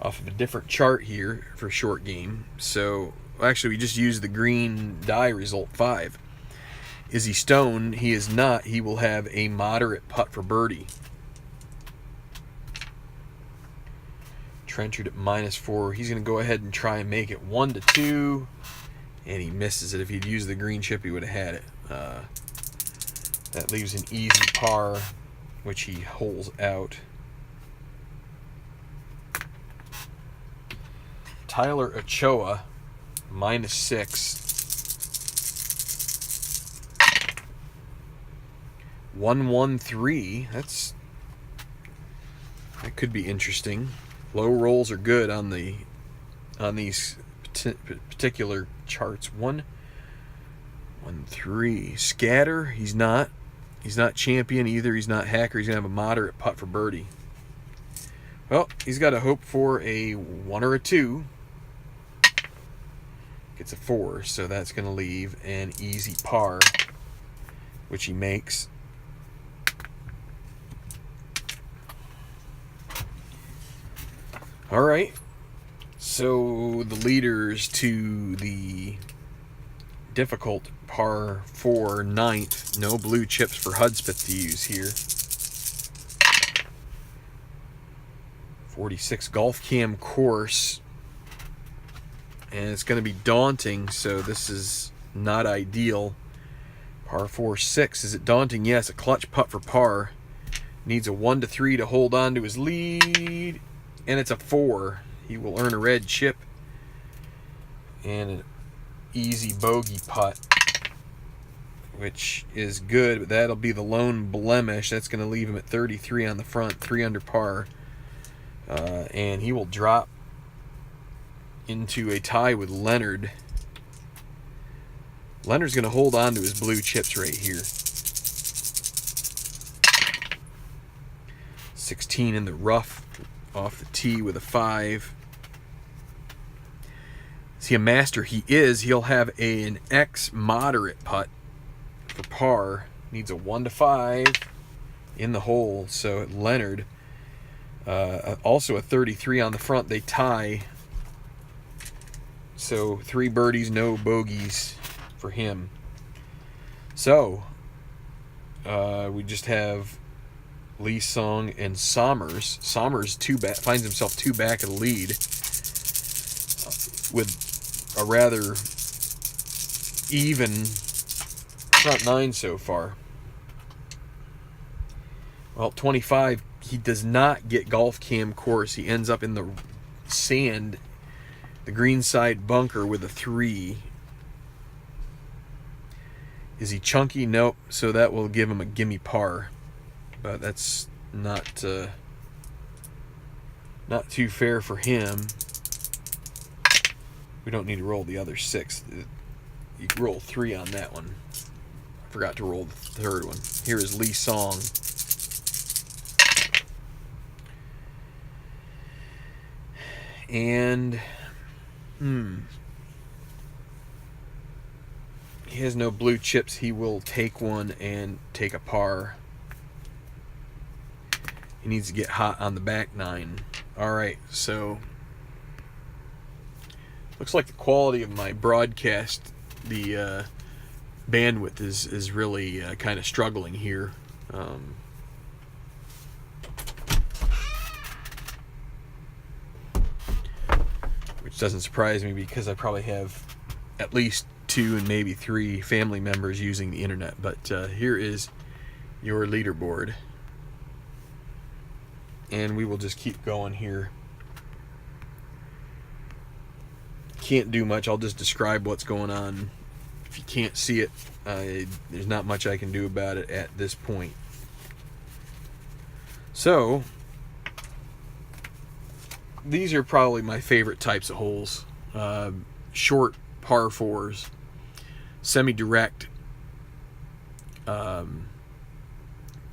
[SPEAKER 1] off of a different chart here for short game. So, actually, we just used the green die result 5. Is he stone? He is not. He will have a moderate putt for birdie. Trenchard at -4. He's going to go ahead and try and make it 1-2. And he misses it. If he'd used the green chip, he would have had it. That leaves an easy par, which he holes out. Tyler Ochoa, -6. 113. That could be interesting. Low rolls are good on these particular charts. 1-1-3. Scatter, he's not champion either. He's not hacker. He's gonna have a moderate putt for birdie. Well, he's got to hope for a 1 or a 2. Gets a 4, so that's going to leave an easy par, which he makes. All right, so the leaders to the difficult par 4 ninth. No blue chips for Hudspeth to use here. 46 golf cam course. And it's going to be daunting, so this is not ideal. Par 4 6. Is it daunting? Yes, a clutch putt for par. Needs a 1 to 3 to hold on to his lead. And it's a 4. He will earn a red chip. And an easy bogey putt, which is good, but that'll be the lone blemish. That's going to leave him at 33 on the front, 3 under par. And he will drop into a tie with Leonard. Leonard's going to hold on to his blue chips right here. 16 in the rough off the tee with a 5. Is he a master? He is. He'll have an X moderate putt for par. Needs a 1 to 5 in the hole. So Leonard, also a 33 on the front. They tie. So 3 birdies, no bogeys for him. So we just have Lee Sung and Sommers. Sommers finds himself 2 back of the lead with a rather even front 9 so far. Well, 25, he does not get golf cam course. He ends up in the sand, the greenside bunker with a 3. Is he chunky? Nope. So that will give him a gimme par. But that's not too fair for him. We don't need to roll the other 6. You can roll 3 on that one. I forgot to roll the 3rd one. Here is Lee Song. And he has no blue chips. He will take one and take a par. He needs to get hot on the back 9. All right, so looks like the quality of my broadcast, the bandwidth is really kind of struggling here. Which doesn't surprise me because I probably have at least 2 and maybe 3 family members using the internet. But here is your leaderboard. And we will just keep going here. Can't do much. I'll just describe what's going on. If you can't see it, there's not much I can do about it at this point. So, these are probably my favorite types of holes. Short par 4s, semi-direct,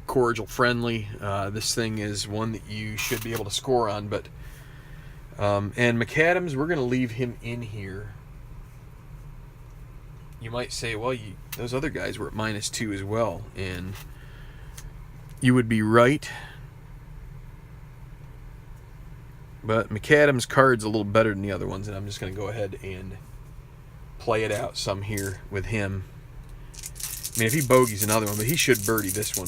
[SPEAKER 1] cordial friendly. This thing is one that you should be able to score on, but and McAdams, we're going to leave him in here. You might say, well, those other guys were at -2 as well, and you would be right. But McAdams' card's a little better than the other ones, and I'm just going to go ahead and play it out some here with him. I mean, if he bogeys another one, but he should birdie this one.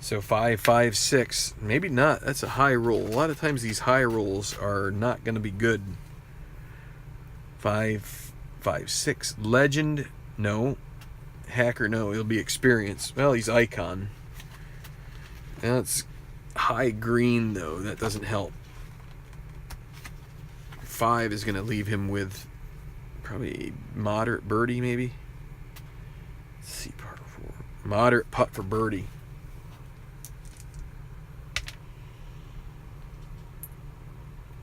[SPEAKER 1] So 5, 5, 6. Maybe not. That's a high roll. A lot of times these high rolls are not going to be good. 5, 5, 6. Legend, no. Hacker, no. He'll be experienced. Well, he's icon. That's high green, though. That doesn't help. 5 is going to leave him with probably a moderate birdie, maybe. Let's see, par 4. Moderate putt for birdie.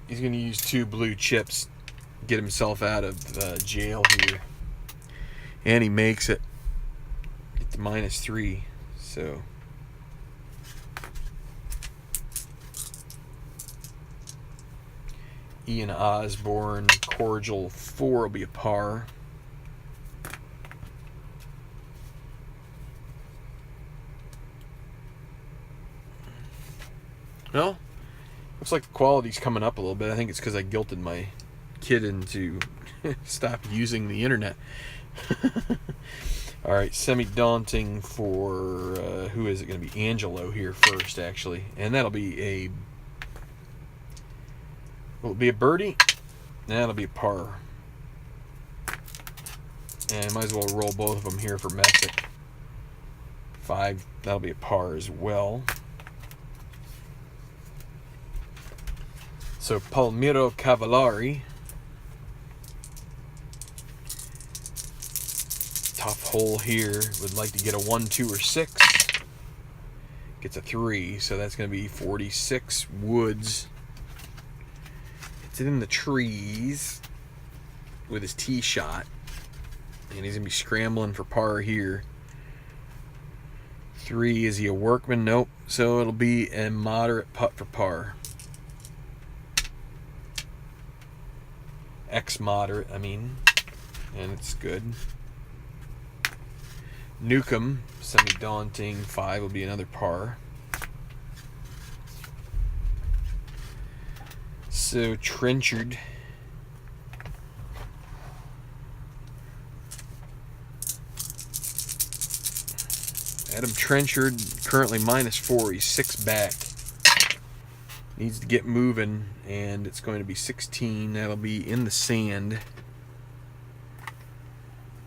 [SPEAKER 1] He's going to use 2 blue chips, get himself out of jail here. And he makes it. Get to -3. So Ian Osborne, Cordial 4 will be a par. Well, looks like the quality's coming up a little bit. I think it's because I guilted my kid into stop using the internet. All right, semi-daunting for, who is it going to be? Angelo here first, actually. And that'll be a, will it be a birdie? That'll be a par. And might as well roll both of them here for Messick. 5, that'll be a par as well. So Palmiro Cavallari. Tough hole here. Would like to get a 1, 2, or 6. Gets a 3, so that's going to be 46. Woods. It's in the trees with his tee shot. And he's going to be scrambling for par here. 3, is he a workman? Nope. So it'll be a moderate putt for par. Moderate, I mean. And it's good. Newcomb, semi-daunting, 5 will be another par. So Trenchard. Adam Trenchard, currently -4. He's 6 back. Needs to get moving, and it's going to be 16. That'll be in the sand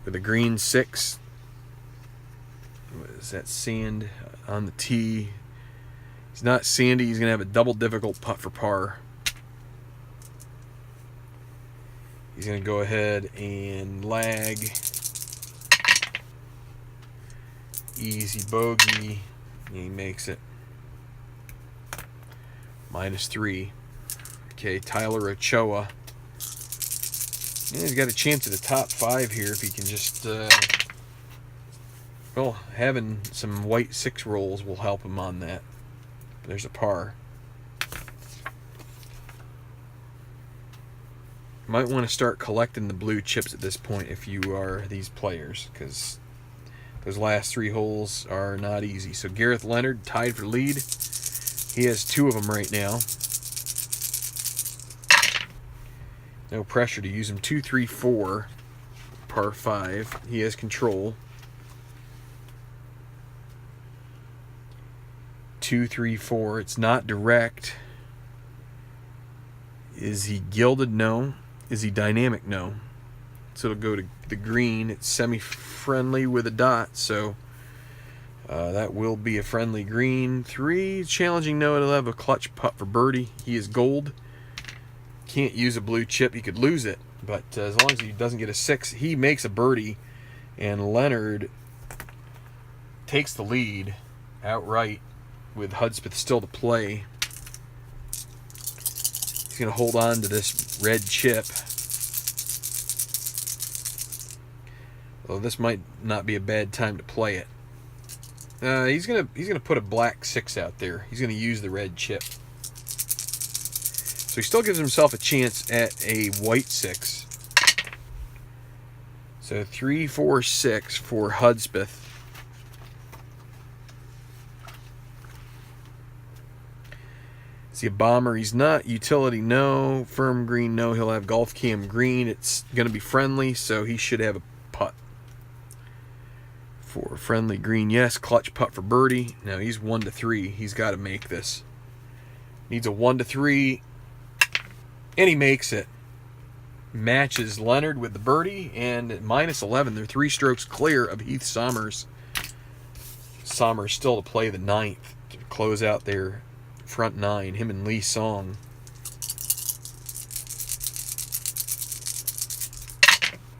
[SPEAKER 1] with a green 6. What is that, sand on the tee? He's not sandy. He's going to have a double difficult putt for par. He's going to go ahead and lag. Easy bogey. He makes it. -3. Okay, Tyler Ochoa. Yeah, he's got a chance at the top 5 here if he can just... well, having some white 6 rolls will help him on that. There's a par. Might want to start collecting the blue chips at this point if you are these players, because those last 3 holes are not easy. So Gareth Leonard tied for lead. He has 2 of them right now. No pressure to use him. 2, 3, 4. Par 5. He has control. 2, 3, 4. It's not direct. Is he gilded? No. Is he dynamic? No. So it'll go to the green. It's semi-friendly with a dot, so that will be a friendly green. 3, challenging. No, it'll have a clutch putt for birdie. He is gold. Can't use a blue chip. He could lose it, but as long as he doesn't get a 6, he makes a birdie, and Leonard takes the lead outright with Hudspeth still to play. He's going to hold on to this red chip. Well, this might not be a bad time to play it. He's gonna put a black 6 out there. He's gonna use the red chip. So he still gives himself a chance at a white 6. So 3, 4, 6 for Hudspeth. See a bomber. He's not utility. No. Firm green. No. He'll have golf cam green. It's gonna be friendly, so he should have a putt. For friendly green, yes. Clutch putt for birdie. Now he's 1 to 3. He's got to make this. Needs a 1 to 3, and he makes it. Matches Leonard with the birdie, and at -11, they're 3 strokes clear of Heath Sommers. Sommers still to play the 9th to close out their front 9. Him and Lee Song.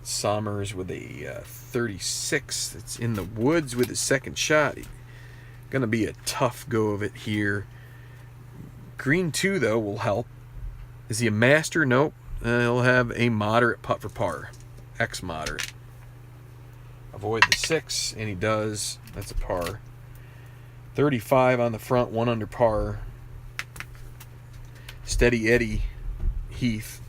[SPEAKER 1] Sommers with a 36. It's in the woods with his second shot. Going to be a tough go of it here. Green 2, though, will help. Is he a master? Nope. He'll have a moderate putt for par. Moderate. Avoid the 6, and he does. That's a par. 35 on the front, 1 under par. Steady Eddie Heath.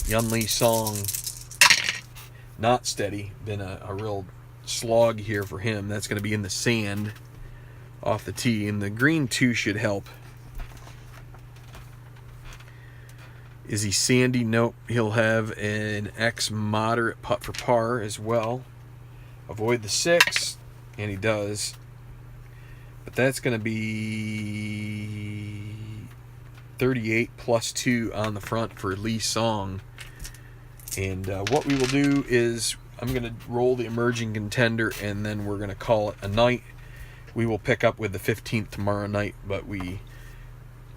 [SPEAKER 1] Yun Lee Song, not steady. Been a real slog here for him. That's going to be in the sand off the tee, and the green 2 should help. Is he sandy? Nope. He'll have an X moderate putt for par as well. Avoid the 6, and he does. But that's going to be 38 plus 2 on the front for Lee Song. And what we will do is I'm going to roll the emerging contender, and then we're going to call it a night. We will pick up with the 15th tomorrow night, but we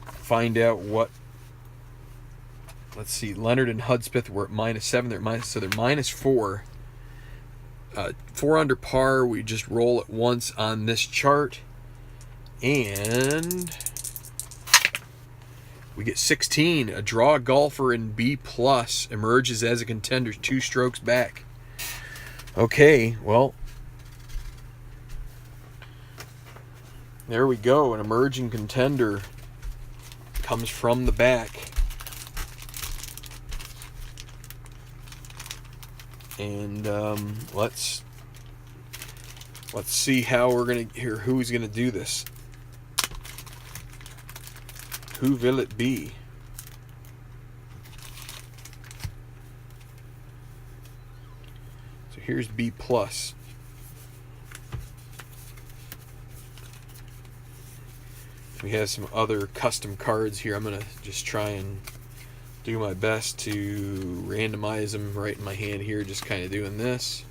[SPEAKER 1] find out what. Let's see, Leonard and Hudspeth were at -7. They're -4. 4 under par. We just roll it once on this chart, and we get 16. A draw golfer in B+ emerges as a contender, 2 strokes back. Okay, well, there we go. An emerging contender comes from the back. And let's see how we're gonna hear who's gonna do this. Who will it be? So here's B+. We have some other custom cards here. I'm gonna just try and do my best to randomize them right in my hand here, just kind of doing this.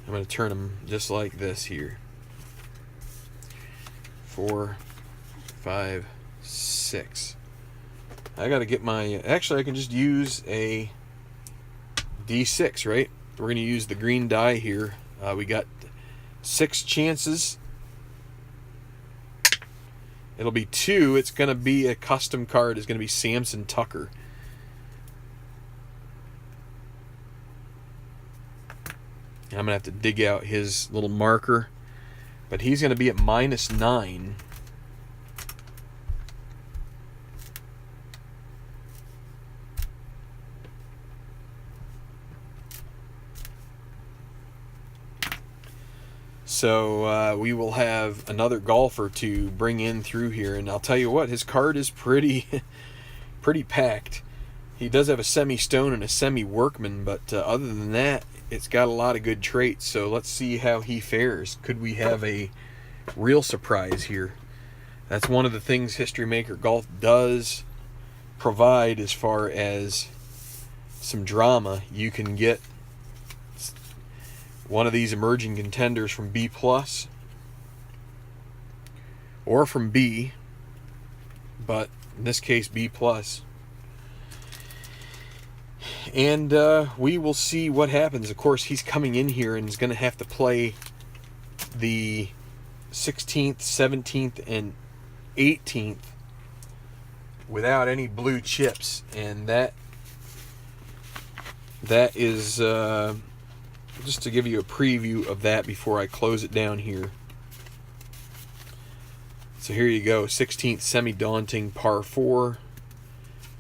[SPEAKER 1] I'm going to turn them just like this here. 4, 5, 6. I got to get my, actually I can just use a D6, right? We're going to use the green die here. We got 6 chances. It'll be 2. It's going to be a custom card. It's going to be Samson Tucker. I'm going to have to dig out his little marker. But he's going to be at -9. So we will have another golfer to bring in through here, and I'll tell you what, his card is pretty packed. He does have a semi-stone and a semi-workman, but other than that, it's got a lot of good traits. So let's see how he fares. Could we have a real surprise here? That's one of the things History Maker Golf does provide as far as some drama. You can get one of these emerging contenders from B+ or from B, but in this case B+. And we will see what happens. Of course, he's coming in here and is going to have to play the 16th, 17th, and 18th without any blue chips, and that is just to give you a preview of that before I close it down here. So here you go, 16th semi-daunting par 4,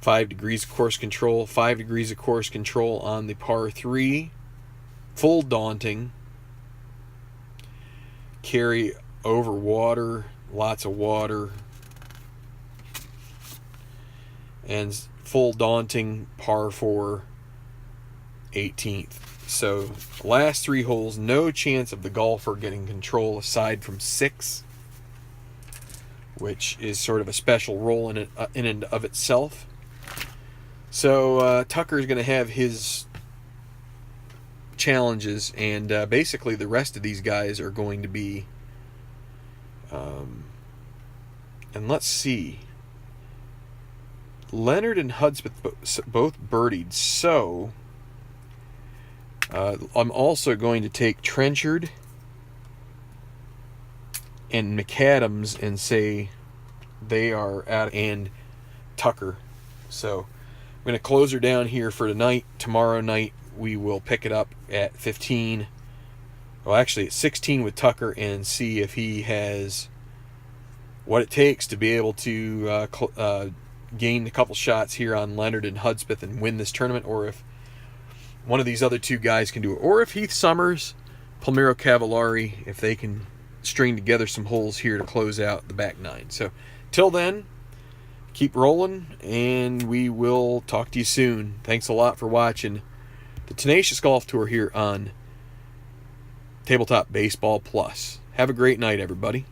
[SPEAKER 1] 5 degrees of course control, 5 degrees of course control on the par 3, full daunting, carry over water, lots of water, and full daunting par 4, 18th. So last 3 holes, no chance of the golfer getting control aside from 6, which is sort of a special role in and of itself. So Tucker is going to have his challenges, and basically the rest of these guys are going to be, and let's see, Leonard and Hudspeth both birdied, so I'm also going to take Trenchard and McAdams and say they are out, and Tucker. So I'm going to close her down here for tonight. Tomorrow night we will pick it up at 15 well, actually at 16 with Tucker, and see if he has what it takes to be able to gain a couple shots here on Leonard and Hudspeth and win this tournament, or if one of these other two guys can do it, or if Heath Summers, Palmiro Cavallari, if they can string together some holes here to close out the back nine. So till then, keep rolling, and we will talk to you soon. Thanks a lot for watching the Tenacious Golf Tour here on Tabletop Baseball Plus. Have a great night, everybody.